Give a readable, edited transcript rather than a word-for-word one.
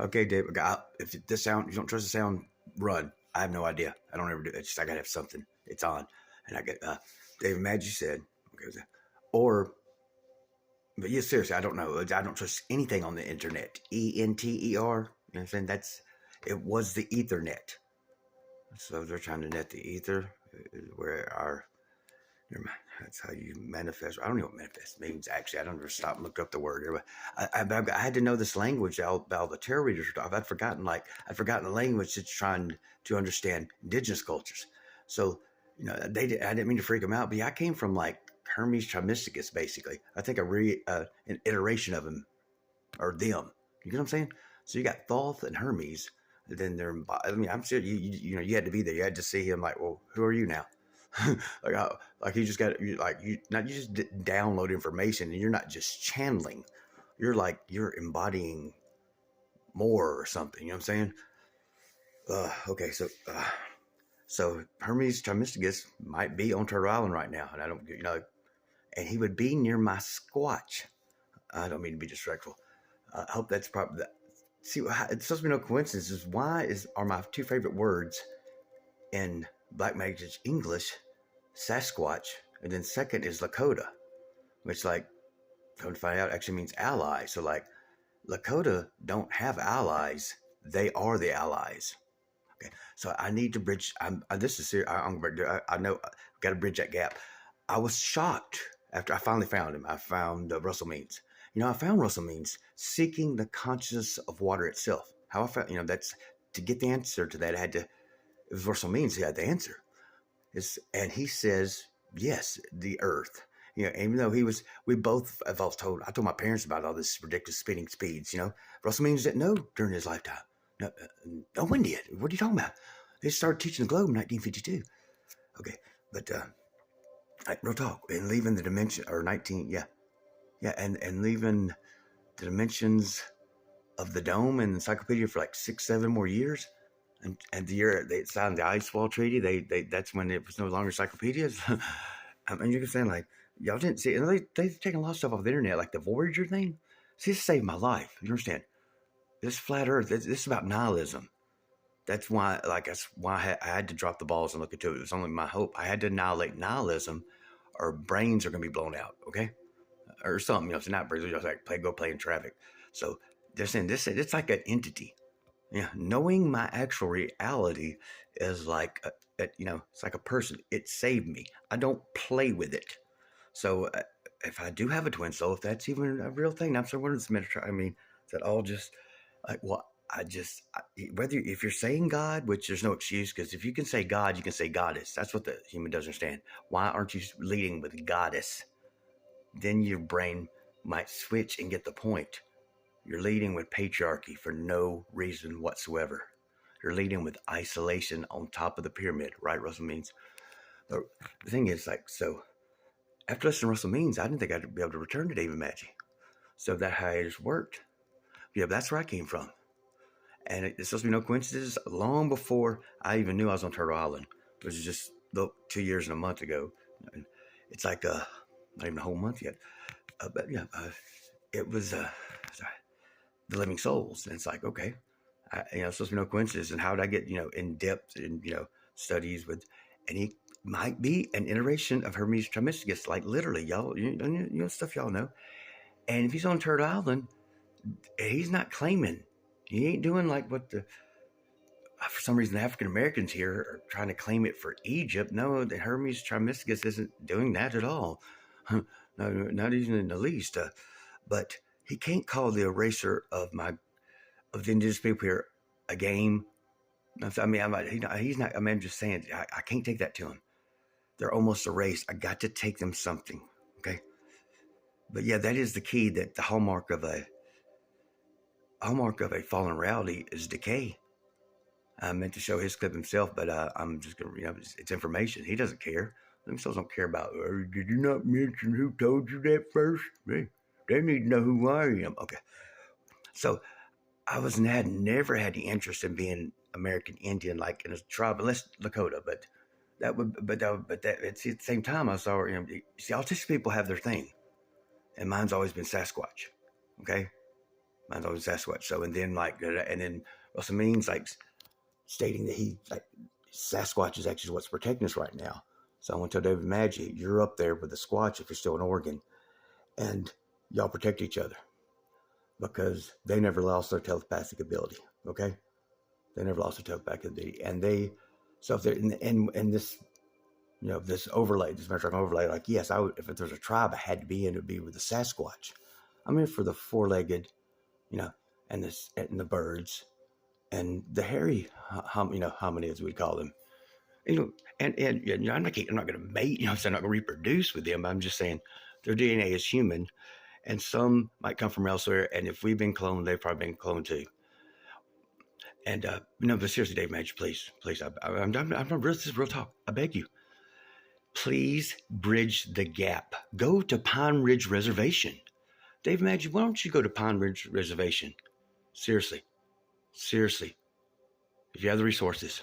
Okay, Dave. If this sound, you don't trust the sound, run. I have no idea. I don't ever do it. It's just I gotta have something. It's on, and I get. David Maggi said, okay, or, but yeah, seriously, I don't know. I don't trust anything on the internet. Enter. You know what I'm saying? It was the Ethernet. So they're trying to net the ether, where our never mind. That's how you manifest. I don't know what manifest means. Actually, I don't ever stop and look up the word. I had to know this language about the tarot readers. I'd forgotten the language that's trying to understand indigenous cultures. So I didn't mean to freak them out, but yeah, I came from like Hermes Trimegistus, basically. I think an iteration of him or them. You get what I'm saying? So you got Thoth and Hermes. And then they're. I mean, I'm sure you had to be there. You had to see him. Like, well, who are you now? Like you just got you just download information, and you're not just channeling. You're embodying more or something. You know what I'm saying? Okay, so Hermes Trismegistus might be on Turtle Island right now, and I don't and he would be near my squatch. I don't mean to be disrespectful. I hope that's probably. See, it's supposed to be no coincidence. Are my two favorite words in Black Magic's English Sasquatch, and then second is Lakota, which, like, come to find out, actually means ally. So, like, Lakota don't have allies; they are the allies. Okay, so I need to bridge. This is serious. I know. Got to bridge that gap. I was shocked after I finally found him. I found Russell Means. I found Russell Means seeking the consciousness of water itself. How I found, that's to get the answer to that. It was Russell Means who had the answer. And he says, yes, the earth. Even though we both, I told my parents about all this ridiculous spinning speeds. Russell Means didn't know during his lifetime. No one did. What are you talking about? They started teaching the globe in 1952. Okay, but real talk. And leaving the dimension, or 19, yeah. Yeah, and leaving the dimensions of the dome and the encyclopedia for like 6-7 more years. And the year they signed the Ice Wall Treaty, that's when it was no longer encyclopedias. I mean, you can say, like, y'all didn't see it. They've taken a lot of stuff off the internet, like the Voyager thing. See, this saved my life. You understand? This flat Earth, this is about nihilism. That's why I had to drop the balls and look into it. It was only my hope. I had to annihilate nihilism, or brains are going to be blown out, okay? Or something, it's not brains, it's like play in traffic. So they're saying this, it's like an entity. Yeah, knowing my actual reality is like, it's like a person. It saved me. I don't play with it. So if I do have a twin soul, if that's even a real thing, I'm so wondering this Mediterranean. I mean, is that all just like, well, whether if you're saying God, which there's no excuse, because if you can say God, you can say goddess. That's what the human doesn't understand. Why aren't you leading with goddess? Then your brain might switch and get the point. You're leading with patriarchy for no reason whatsoever. You're leading with isolation on top of the pyramid, right, Russell Means? But the thing is, like, so after listening to Russell Means, I didn't think I'd be able to return to David Maggi. So that hiatus worked. Yeah, that's where I came from. And it's supposed to be no coincidence. Long before I even knew I was on Turtle Island, which was just 2 years and a month ago. And it's like not even a whole month yet. But yeah, it was the living souls. And it's like, okay, it's supposed to be no coincidence. And how did I get, in depth in, studies with, and he might be an iteration of Hermes Trismegistus, like literally, y'all, stuff y'all know. And if he's on Turtle Island, he's not claiming. He ain't doing like what for some reason the African Americans here are trying to claim it for Egypt. No, the Hermes Trismegistus isn't doing that at all. No, not even in the least. But he can't call the eraser of the indigenous people here a game. I mean, he's not. I mean, I'm just saying, I can't take that to him. They're almost erased. I got to take them something. Okay. But yeah, that is the key. That the hallmark of a fallen reality is decay. I meant to show his clip himself, but I'm just gonna, it's information. He doesn't care. Them souls don't care about. Did you not mention who told you that first? They need to know who I am. Okay. So I had never had the interest in being American Indian, like in a tribe, unless Lakota. But at the same time, I saw, see, autistic people have their thing, and mine's always been Sasquatch. Okay. I thought it was Sasquatch. So, and then Russell Means like stating that Sasquatch is actually what's protecting us right now. So I want to tell David Maggi, you're up there with the Squatch if you're still in Oregon, and y'all protect each other because they never lost their telepathic ability. Okay, they never lost their telepathic ability, and so if they're in this, this overlay, this metric overlay, like yes, if there's a tribe I had to be in, it would be with the Sasquatch. I'm in for the four-legged, and the birds and the hairy, hominids we call them. And I'm not going to mate. I'm not going to reproduce with them. I'm just saying their DNA is human, and some might come from elsewhere. And if we've been cloned, they've probably been cloned too. And but seriously, Dave Madge, please, I'm this is real talk. I beg you, please bridge the gap. Go to Pine Ridge Reservation. Dave Madge, why don't you go to Pine Ridge Reservation? Seriously, if you have the resources.